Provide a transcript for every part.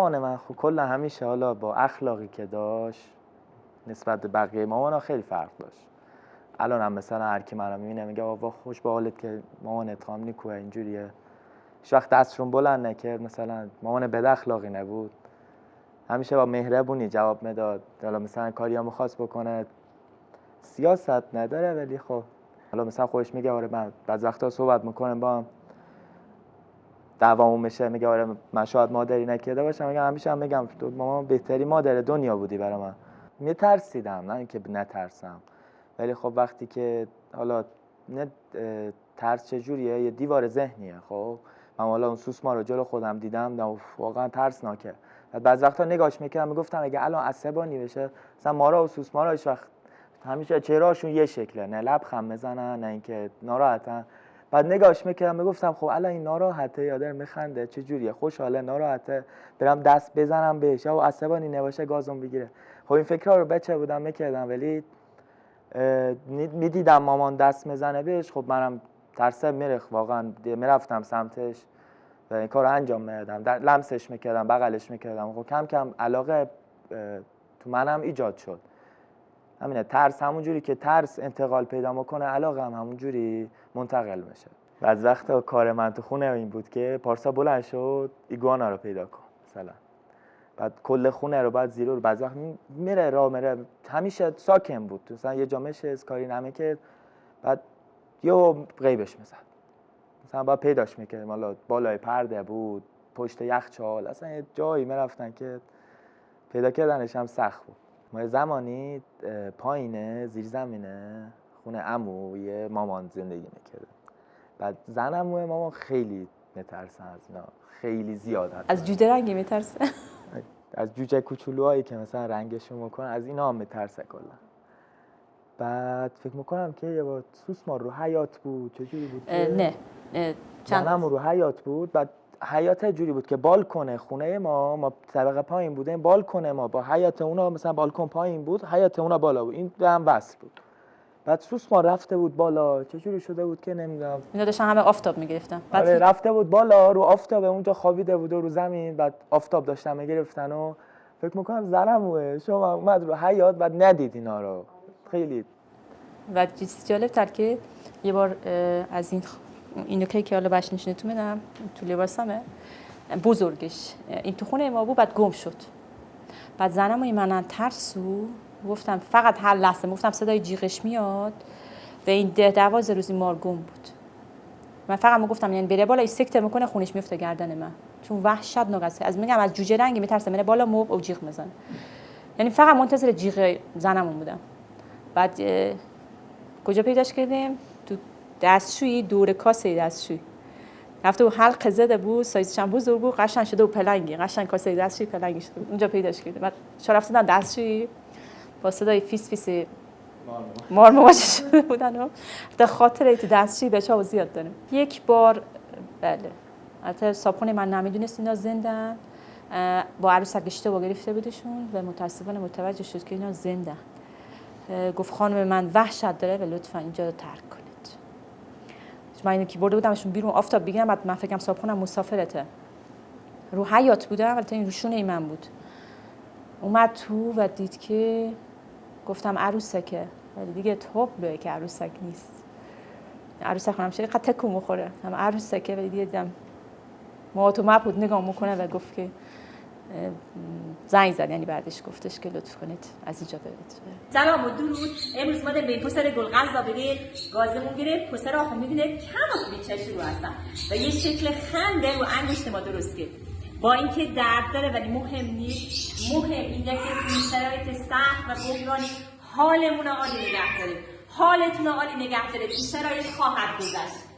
مامان من خب کلا همیشه حالا با اخلاقی که داشت نسبت به بقیه مامانا خیلی فرق داشت. الان هم مثلا هر کی منو میبینه میگه آقا خوش به حالت که مامانت خام نیکوه اینجوریه. هیچ وقت دستشون بلند نکرد، مثلا مامان بد اخلاقی نبود، همیشه با مهربونی جواب میداد. حالا مثلا کاری هم خواست بکنه سیاست نداره، ولی خب حالا مثلا خودش میگه آره من بعضی وقتا صحبت میکنم با هم دعوامون میشه، میگه آره من شاید مادری نکرده باشم، میگم همیشه هم میگم تو مامان بهتری مادر دنیا بودی برای من. میترسیدم، نه اینکه نترسم، ولی خب وقتی که حالا نه ترس چجوریه، یه دیوار ذهنیه. خب من حالا اون سوسمار رو جلو خودم دیدم واقعا ترسناکه. بعضی وقتا نگاش میکردم میگفتم اگه الان عصبانی بشه، مثلا مارا و سوسمارا هیچ وقت همیشه چهرهاشون یه شکله، نه لبخند میزنن نه اینکه ناراحتن. بعد نگاش میکردم میگفتم خب الان این ناراحته یا داره میخنده چجوریه، خوشحاله ناراحته، برم دست بزنم بهش یا عصبانی نباشه گازم بگیره. خب این فکرها رو بچه بودم میکردم، ولی میدیدم مامان دست میزنه بهش، خب منم ترسه میرخ واقعا میرفتم سمتش و این کار رو انجام میدادم، لمسش میکردم، بغلش میکردم. خب کم کم علاقه تو منم ایجاد شد. همینه، ترس همون جوری که ترس انتقال پیدا میکنه علاقه هم همون جوری منتقل میشه. بعض وقتا کار من تو خونه این بود که پارسا بلند شد ایگوانا رو پیدا کن مثلا، بعد کل خونه رو بعد زیرو رو بعض وقت میره راه میره، همیشه ساکن بود مثلا یه جا نشست کاری نمیکرد، بعد یهو غیبش میزد مثلا بعد پیداش میکردیم، حالا بالای پرده بود پشت یخچال، اصلا یه جایی میرفتن که پیدا کردنش هم سخت بود. ما زمانی پایینه زیر زمینه خونه عموی مامان زندگی میکرد. بعد زن عموی مامان خیلی میترسن از اینا، خیلی زیاد حتی. از جوجه رنگی میترسه؟ از جوجه کوچولوهایی که مثلا رنگشون میکنن از اینا هم میترسه کلا. بعد فکر میکنم که یه بار سوسمار رو حیاط بود، چجوری بود؟ نه زنم رو حیاط بود، بعد حیاط جوری بود که بالکن خونه ما طبقه پایین بوده، بالکن ما با حیاط اونا مثلا بالکن پایین بود، حیاط اونا بالا بود، این به هم وصل بود. بعد سوسمار رفته بود بالا، چجوری شده بود که نمیدونم، اینا داشتن همه آفتاب میگرفتن. بعد آره رفته بود بالا رو آفتاب اونجا خوابیده بود و رو زمین، بعد آفتاب داشتن میگرفتن و فکر میکنم زنموه شما اومد رو حیاط بعد ندید اینا رو. خیلی و چیز جالب تر که یه بار از این نکته که حالا باش نشونتون میدم تو لباسمه بزرگش این تو خونه ما بود، بعد گم شد. بعد زنم منن ترسو گفتم فقط هر لحظه گفتم صدای جیغش میاد و این 10-12 روزی مار گم بود. من فقط گفتم یعنی بره بالا این سکته میکنه خونش میفته گردن من، چون وحشتناک است. از میگم از جوجه رنگی میترسه، میره بالا موب و جیغ میزنه، یعنی فقط منتظر جیغ زنمون بودم. بعد کجا پیداش کردیم؟ تو دستشویی، دور کاسه دستشویی رفته و حلقه زده بود، سایزش هم بزرگ بود، قشنگ شده و پلنگی قشنگ کاسه دستشویی پلنگی شده بود. اونجا پیداش کردیم. بعد چرا رفتن دستشویی با صدای فیس فیس مار مواجه شده بودن و تا خاطره تو دستشویی بچه‌ها زیاد داریم. یک بار بله البته صابخونه من نمیدونست اینا زندن، با عروسک اشتباه گرفته بودشون و متاسفانه متوجه شد که اینا زندن. گفت خانم من وحشت داره و لطفا اینجا رو ترک کنید. من اینو که برده بودمشون بیرون آفتاب بگیرم، بعد من فکرم صابخونم مسافرته، رو حیاط بودم البته این روشونه من بود. اومد تو و دید که گفتم عروسکه، ولی دیگه طبعه که عروسک نیست. عروسک همیشه قد تکون میخوره، هم عروسکه ولی دیگه دیدم ما تو مپ بود نگاه میکنه و گفت که زنگ زد، یعنی بعدش گفتش که لطف کنید از اینجا برید. سلام و درود. امروز ما به پسر گلغذا بگیر گازمون گرفت. پسر آخو میبینه کم بیچش رو هستن و یه شکل خنده رو انگشت ما درست کرد، با اینکه درد داره ولی مهم نیست. مهم اینه که این شرایط سخت و بحرانی حالمون عالی نگه داریم، حالتون عالی نگه دارید. این شرایط خواهد گذشت.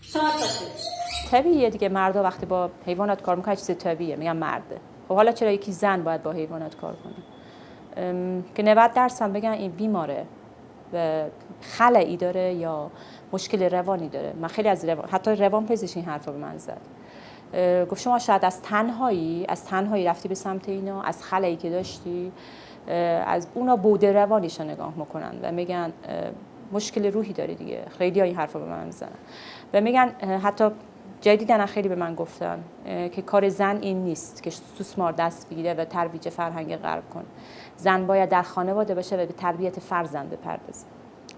شاد باشید. طبیعیه دیگه، مردا وقتی با حیوانات کار میکنن چیز طبیعیه، میگم مرده. خب حالا چرا یکی زن باید با حیوانات کار کنه؟ که 90% هم بگن این بیماره و خلایی داره یا مشکل روانی داره. من خیلی از حتی روان پزشک این حرفا به من زد. گفت شما شاید از تنهایی رفتی به سمت اینا، از خلایی که داشتی، از اونا بوده روانیش نگاه میکنن و میگن مشکل روحی داره دیگه. خیلی ها این حرفا به من میزنن و میگن حتی جدیدن خیلی به من گفتن که کار زن این نیست که سوسمار دست بگیره و ترویج فرهنگ غرب کنه. زن باید در خانواده باشه و به تربیت فرزند بپردازه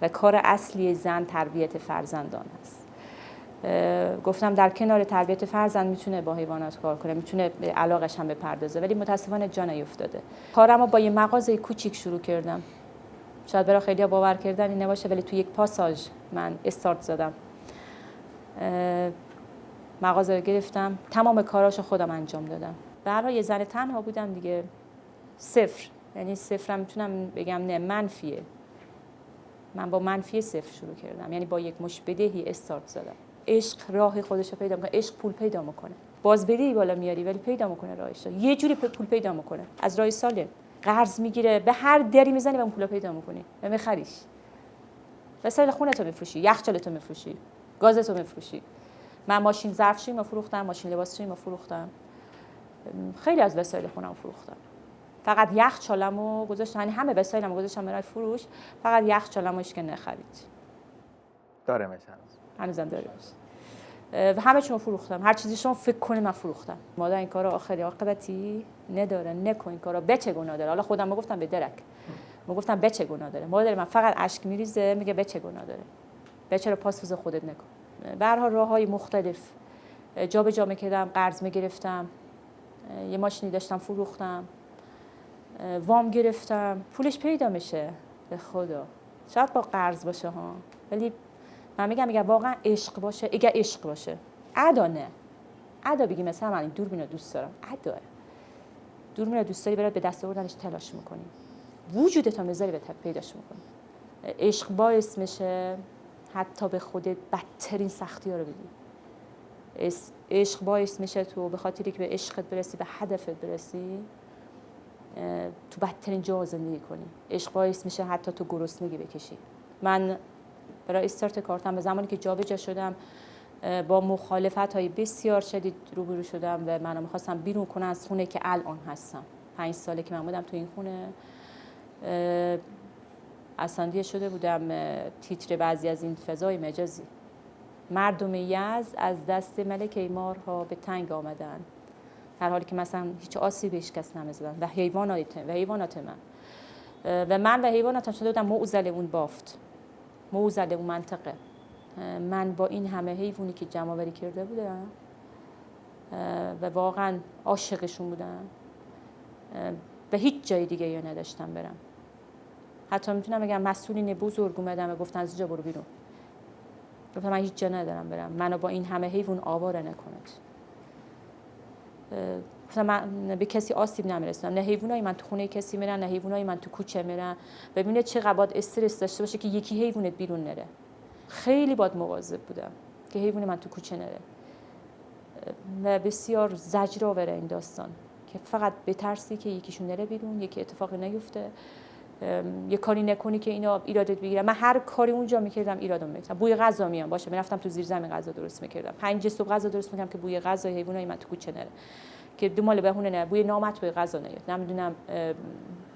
و کار اصلی زن تربیت فرزندان است. گفتم در کنار تربیت فرزند میتونه با حیوانات کار کنه، میتونه به علاقش هم بپردازه، ولی متاسفانه جا نیفتاده. کارمو با یه مغازه کوچیک شروع کردم. شاید برای خیلی‌ها باور کردن این نباشه، ولی تو یک پاساژ من استارت زدم. مغازه رو گرفتم، تمام کاراشو خودم انجام دادم. به هر حال یه زن تنها بودم دیگه، صفر. یعنی صفرم میتونم بگم نه، منفیه. من با منفی صفر شروع کردم، یعنی با یک مش بدهی استارت زدم. عشق راه خودش رو پیدا میکنه، عشق پول پیدا میکنه. باز بدهی بالا میاری ولی پیدا میکنه راهش. یه جوری پول پیدا میکنه، از راه سالم. قرض میگیره، به هر دری میزنی و اون پول پیدا میکنی و میخریش. وسایل خونتو میفروشی، یخچالتو میفروشی، گازتو میفروشی. من ماشین ظرفشویی فروختم، ماشین لباسشویی فروختم. خیلی از وسایل خونم فروختم. فقط یخچالمو گذاشتم، یعنی همه وسایلمو گذاشتم برای فروش، فقط یخچالمو که نخرید. دارمش هنوزم دارمش. و همه چیمو فروختم، هر چیزی شما فکر کنید من فروختم. مادر این کارا آخری عاقبتی نداره، نکن این کارا، بچه گناه داره. حالا خودم میگفتم به درک، میگفتم بچه گناه داره. مادر من فقط اشک میریزه، میگه بچه گناه داره، بچه رو پاسپوز خودت نکن. به هر حال راههای مختلف جا به جا میکردم، قرض میگرفتم، یه ماشینی داشتم فروختم، وام گرفتم، پولش پیدا میشه به خدا. شاید با قرض باشه ها، ولی من میگم اگر واقعا عشق باشه، اگر عشق باشه، ادا نه، ادا بگی مثلا من این دوربینو دوست دارم، ادا دوربینو دوست داری برات به دست آوردنش تلاش میکنی، وجودت هم بذاری به پیداش میکنی. عشق باعث میشه حتی به خودت بدترین سختی ها رو بدی. عشق باعث میشه تو به خاطری که به عشقت برسی، به هدفت برسی، تو بدترین جا زندگی کنی. عشق باعث میشه حتی تو گرسنگی بکشی. من برای استارت کارتم به زمانی که جابجا شدم با مخالفت‌های بسیار شدید روبرو شدم و منو می‌خواستم بیرون کنن از خونه که الان هستم. 5 ساله که من بودم تو این خونه، اساندیه شده بودم تیتر بعضی از این فضای مجازی. مردم یزد از دست ملک ایمارها به تنگ آمدن، در حالی که مثلا هیچ آسیبی بهش کس نمی‌زدن و حیوانات من و من و حیواناتم شده بودم معضل اون بافت، معضل اون منطقه. من با این همه حیوانی که جمع‌آوری کرده بودم و واقعا عاشقشون بودم، به هیچ جای دیگه یا نداشتم برم. حتی میتونم بگم مسئولین بزرگ اومدن و گفتن از اینجا برو بیرون. گفتم من هیچ جا ندارم برم، منو با این همه حیوان آواره نکنید. گفتم من به کسی آسیب نمیرسونم، نه حیوانای من تو خونه کسی میرن، نه حیوانای من تو کوچه میرن. ببینید چقدر باید استرس داشته باشه که یکی حیوانت بیرون نره. خیلی باید مواظب بودم که حیوان من تو کوچه نره و بسیار زجرآور این داستان که فقط بترسی که یکیشون نره بیرون، یکی اتفاقی نیفته، یه کاری نکنی که اینا ایرادت بگیرن. من هر کاری اونجا میکردم ایرادم میگرفتم. بوی غذا میام باشه، میرفتم تو زیر زمین غذا درست میکردم. 5 صبح غذا درست میکردم که بوی غذا حیوانای من تو کوچه نره، که دنبال بهونه نره، بوی نامطبوع غذا نیاد، نمیدونم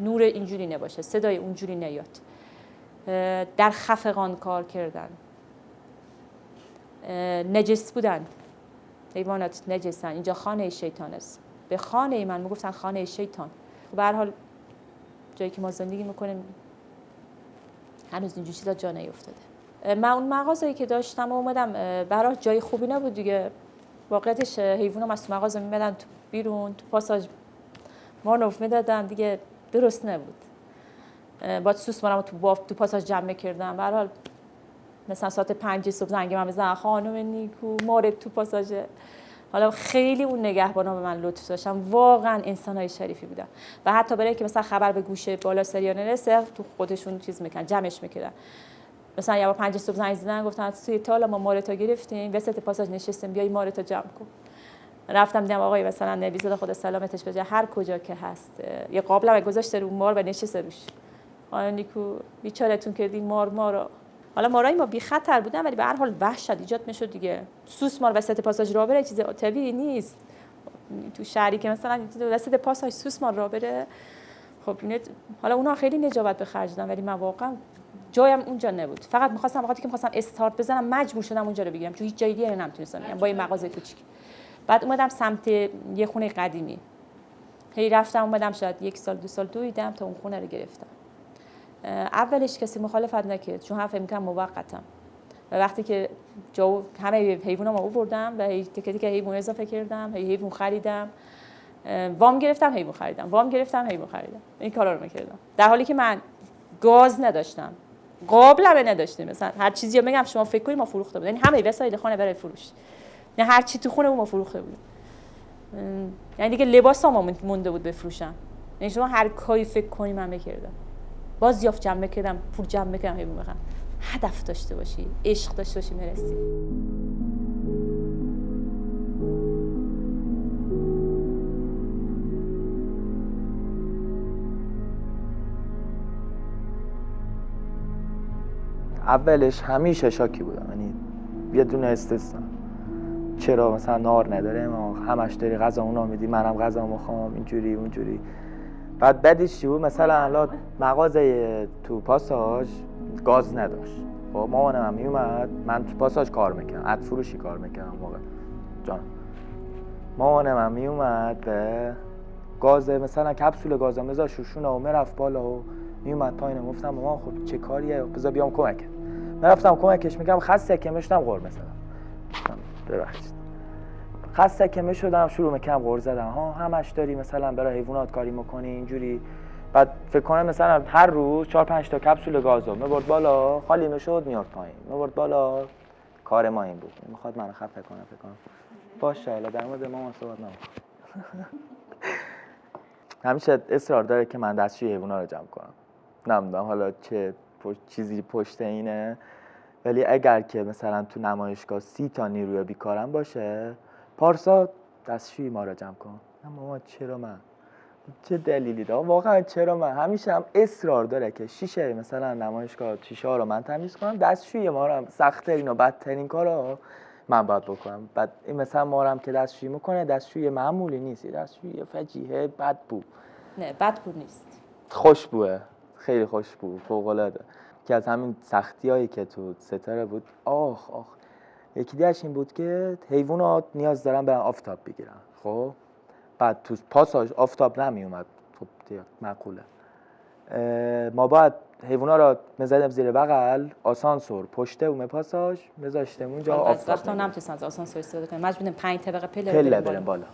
نور اینجوری نباشه، صدای اونجوری نیاد. در خفقان کار کردن، نجس بودن، حیوانات نجسن، اینجا خانه شیطان است. به خانه من میگفتن خانه شیطان. به هر حال جایی که ما زندگی میکنیم هنوز اینجور چیزا جا نیفتاده. من اون مغازه‌ای که داشتم اومدم، برای جای خوبی نبود دیگه. واقعیتش حیوانام از تو مغازه میمدن تو بیرون، تو پاساژ مانوف میدادن دیگه، درست نبود. با سوسمارمو تو پاساژ جمع میکردم. به هر حال مثلا ساعت 5 صبح زنگ من بزنن خانم نیکو مارد تو پاساژه. حالا خیلی اون نگهبانا به من لطف داشتن، واقعا انسانای شریفی بودن و حتی برای که مثلا خبر به گوشه بالا سریا نرسه تو خودشون چیز میکنن، جمعش میکردن. مثلا یه بار 5 صبح زنگ زدن گفتن توی تالا ما مارتا گرفتیم، وسط پاساژ نشستیم، بیای مارتا جمع کن. رفتم دیدم آقای مثلا نبیزاده خدا سلامتش بده، هر کجا که هست یه قابلمه گذاشته رو مار و نشسته روش. خانم نیکو بیچارهتون کردین مارا. حالا مارای ما بی خطر بودن ولی به هر حال وحشت ایجاد میشد دیگه. سوسمار وسط پاساژ راه بره چیز طبیعی نیست. تو شهری که مثلا وسط پاساژ سوسمار راه بره، خب حالا اونا خیلی نجابت به خرج دادن ولی من واقعا جایم اونجا نبود. فقط می‌خواستم وقتی که می‌خواستم استارت بزنم مجبور شدم اونجا رو بگیرم چون هیچ جای دیگه نمیتونستم بگیرم با این مغازه کوچیک. بعد اومدم سمت یه خونه قدیمی. هی رفتم اومدم شاید 1 سال 2 سال دویدم تا اون خونه رو گرفتم. اولش کسی مخالفت نکرد چون هم فکر می‌کردم موقتم. و وقتی که همه حیوانامو آوردم و تیکه تیکه حیوان اضافه کردم، حیوان خریدم. وام گرفتم حیوان خریدم، وام گرفتم حیوان خریدم. این کارا رو می‌کردم. در حالی که من گاز نداشتم. قابلمه نداشتیم. مثلا هر چیزی رو بگم شما فکر کنید ما فروخته بودیم. یعنی همه وسایل خانه برای فروش. نه هر چی تو خونه ما فروخته بودیم. یعنی دیگه لباسام مونده بود بفروشم. یعنی شما هر کاری فکر کنی من می‌کردم. بازیافت جمع می‌کردم، پول جمع می‌کردم حیوان بخرم. هدف داشته باشی، عشق داشته باشی میرسی. اولش همیشه شاکی بودم، یعنی یه دونه استثنا. چرا مثلا نار نداره، ما همش داری غذا اونا میدی، منم غذا میخوام، اینجوری اونجوری. بعدش چی بود؟ مثلا الان مغازه تو پاساژ گاز نداشت. خب مامانم هم میومد، من تو پاساژ کار میکردم، عطر فروشی کار میکردم موقع جان. مامانم هم میومد به گاز مثلا کپسول گازا میذاشت شوشونه و میرفت بالا و میومد پایین. گفتم مامان خب چه کاریه، بذار بیام کمک. میرفتم کمکش میکردم، خسته که میشدم غر میزدم. ببخشید خسته که میشدم شروع میکردم غر زدم. همش داری مثلا برای حیوانات کاری میکنی اینجوری. بعد فکر کنم مثلا هر روز 4-5 تا کپسول گازو میبرد بالا، خالی میشد میاد پایین، میبرد بالا. کار ما این بود. میخواد منو خفه کنه فکر کنم. باشه حالا در مورد مامان صحبت نمی‌کنم. همیشه اصرار داره که من دستشوی حیونا رو جمع کنم. نمیدونم حالا چه چیزی پشت اینه، ولی اگر که مثلا تو نمایشگاه 30 تا نیروی بیکارم باشه، پارسا دستشوی ما رو جمع کن. مامان چرا من؟ چه دلیلی داره؟ واقعا چرا من؟ همیشه هم اصرار داره که شیشه مثلا نمایشگاه شیشه ها رو من تمیز کنم، دستشوی ما رو هم سخت‌ترین و بدترین کارا من باید بکنم. بعد این مثلا ما رو هم که دستشویی میکنه، دستشویی معمولی نیست، دستشویی فجیحه، بدبو. نه بدبو نیست، خوشبوه، خیلی خوشبو، فوق‌العاده. که از همین سختیایی که تو ستاره بود. آخ یکی دیگه‌اش این بود که حیوانات نیاز دارن برن آفتاب بگیرن. خب بعد تو پاساژ آفتاب نمی اومد. خب دیگه معقوله. ما باید حیونا رو می‌زدیم زیر بغل آسانسور پشت اون پاساژ می‌ذاشتیم اونجا آفتاب. وقتا نمی‌تونستن از آسانسور استفاده کنیم، مجبور بودیم 5 طبقه پله بریم بالا.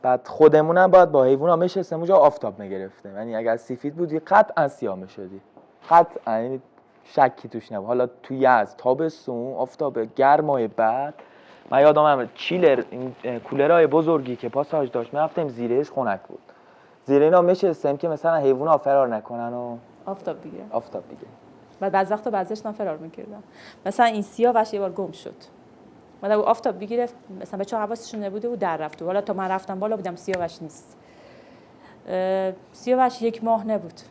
بعد خودمون هم باید با حیونا میشستیم اونجا آفتاب می‌گرفتیم. یعنی اگر سفید بود قطعا سیاه می‌شدی. قطعا، یعنی شکی توش نبود. حالا تو یزد تابستون آفتاب گرمای بعد من یادم چیلر این کولرهای بزرگی که پاساژ داشت می‌رفتیم زیرش، خنک بود. زیر اینا میشستیم که مثلا حیونا فرار نکنن و آفتاب بگیرن. بعد بعضی وقتا بعضیش من فرار می‌کردم. مثلا این سیاوش یه بار گم شد. اومد آفتاب بگیره، مثلا بچه‌ها حواسشون نبوده و در رفت. حالا تا من رفتم بالا بودم سیاوش نیست. سیاوش 1 ماه نبود.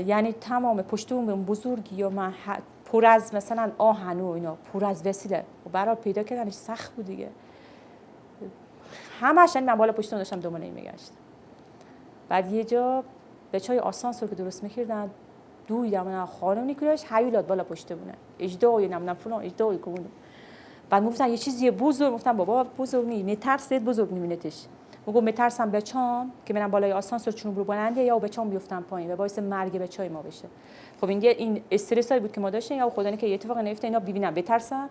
یعنی تمام پشت اون بزرگی و من پر از مثلا آهن و اینا، پر از وسیله و برای پیدا کردنش سخت بود دیگه. همش من بالا پشت اون داشتم دنبال میگشتم. بعد یه جا بچهای آسانسور که درست می‌کردن دویدم اون خانم نیکلاش حیولات بالا پشت بونه. اجدای نمیدونم فلان اجدای کمون. بعد گفتن یه چیزی بزرگ، گفتم بابا بزرگ نی، میترسید بزرگ نمی‌بینتش. میگم میترسم بچه‌ام که منم بالای آسانسور چون رو بلنده یا بچه‌ام بیفتم پایین و باعث مرگ بچهای ما بشه. خب این استرسایی بود که ما داشتیم، یا خدا که اتفاقی نیفته اینا ببینم بترسم.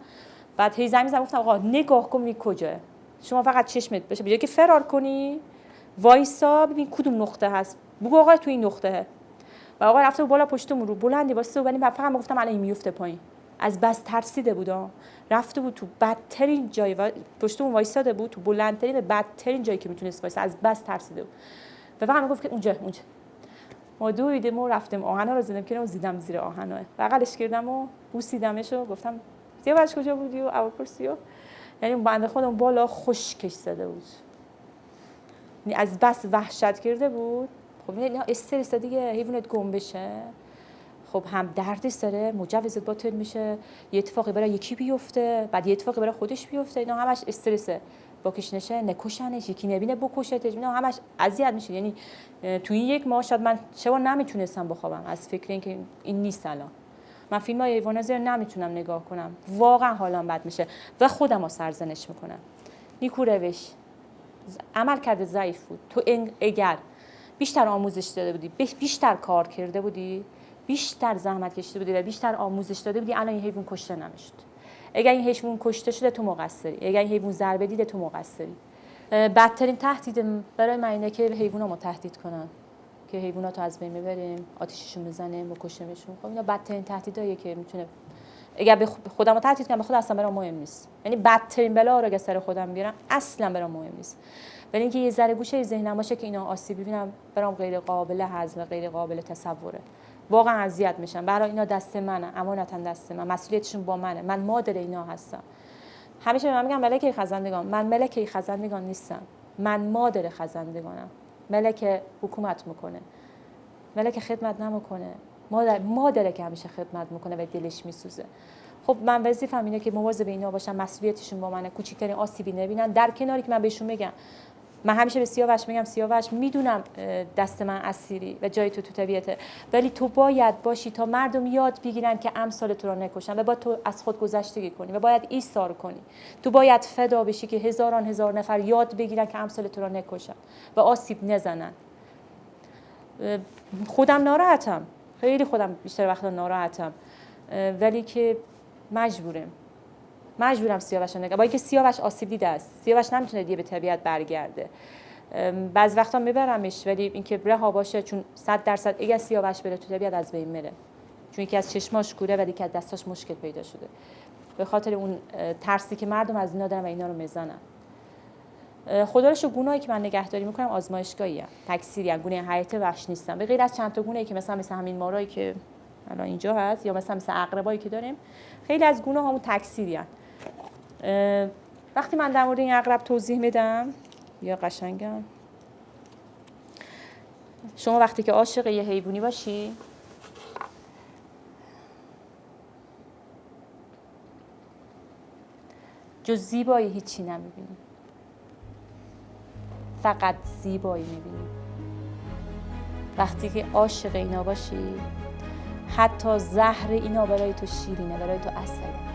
بعد هی زمین گفتم آقا نگاه کن کجاست. شما فقط چشمت بشه به جای که فرار کنی وایسا ببین کدوم نقطه هست. بگو آقا تو این نقطه. و آقا رفته بالا پشتمون رو بلندی واسه و فقط گفتم الان میفته پایین. از بس ترسیده بودم. رفته بود تو بدترین جای و پشتمون وایساده بود تو بلندترین و بدترین جایی که میتونست وایسه، از بس ترسیده بود. و فقط میگفت که اونجا. ما دویدیم و رفتیم آهنا رو زدم که زیدم زیر آهنا. بغلش کردم و بوسیدمش و گفتم سیاوش کجا بودی و اواپرسیو. یعنی اون بنده خودم بالا خشکش زده بود. یعنی از بس وحشت کرده بود. خب اینا استرس دیگه، حیوانت گم بشه. خب هم دردی سره مجوزت باطل میشه، یه اتفاقی برای یکی بیفته، بعد یه اتفاقی برای خودش بیفته، اینا همش استرسه. باکش نشه نکشنش، یکی نبینه بکشتش، اینا همش اذیت میشه. یعنی تو این 1 ماه شاید من شب نمیتونستم بخوابم از فکر اینکه این نیست الان. من فیلم های حیوانات زیاد نمیتونم نگاه کنم، واقعا حالم بد میشه و خودم رو سرزنش میکنم. نیکو روش، عمل کرده ضعیف بود. تو اگر بیشتر آموزش داده بودی، بیشتر کار کرده بودی، بیشتر زحمت کشیده بودی و بیشتر آموزش داده بودی، الان این حیوان کشته نمیشد. اگر این حیوان کشته شده تو مقصری، اگر این حیوان ضربه دیده تو مقصری. بدترین تهدید برای من اینه که حیوانامو تهدید کنن که حیواناتو از بین ببریم، آتیششون بزنیم، بکشیمشون. خب اینا بدترین تهدیداییه که میتونه، اگر به خودمو تهدید کنم، به خود اصلا برام مهم نیست. یعنی بدترین بلا رو اگه سر خودم بیارم اصلا برام مهم نیست. ولی اینکه یه ذره گوشه ذهنم باشه که اینا آسیب ببینم، برام غیر قابل هضم و غیر قابل تصوره. واقعا اذیت میشم. برای اینا دست منه، امانتا دست من، مسئولیتشون با منه. من مادر اینا هستم. همیشه به من میگن ملکه خزندگان. من ملکه خزندگان نیستم. من مادر خزندگانم. ملک حکومت میکنه، ملک خدمت نمیکنه. مادره که همیشه خدمت میکنه و دلش میسوزه. خب من وظیفه‌م اینه که مواظب اینا باشم، مسئولیتشون با منه، کوچکترین آسیبی نبینن، در کناری که من بهشون میگم. من همیشه به سیاوش میگم سیاوش میدونم دست من اسیری و جای تو طبیعته، ولی تو باید باشی تا مردم یاد بگیرن که امثال تو رو نکشن و باید تو از خود گذشتگی کنی و باید ایثار کنی. تو باید فدا بشی که هزاران هزار نفر یاد بگیرن که امثال تو رو نکشن و آسیب نزنن. خودم ناراحتم، خیلی خودم بیشتر وقتا ناراحتم، ولی که مجبورم سیاوش رو نگم. با اینکه سیاوش آسیب دیده است، سیاوش نمیتونه دیگه به طبیعت برگرده. بعض وقتا میبرمش، ولی اینکه رها باشه، چون 100% اگه سیاوش بره تو طبیعت از بین میره، چون یکی از چشماش کوره و دیگه از دستاش مشکل پیدا شده، به خاطر اون ترسی که مردم از اینا دارن و اینا رو میزنن. خدا رو شکر گونه‌ای که من نگهداری میکنم آزمایشگاهی ام، تکثیری ام، گونه حیاتی وحش نیستم، به غیر از چند تا گونه‌ای که مثلا همین مارایی که الان اینجا هست یا مثلا عقربایی که داریم، خیلی از گونه‌هامون تکثیری ام. وقتی من در مورد این عقرب توضیح میدم یا قشنگم، شما وقتی که عاشق یه حیوانی باشی، جز زیبایی هیچی نمیبینی، فقط زیبایی میبینی. وقتی که عاشق اینا باشی، حتی زهر اینا برای تو شیرینه، برای تو عسله.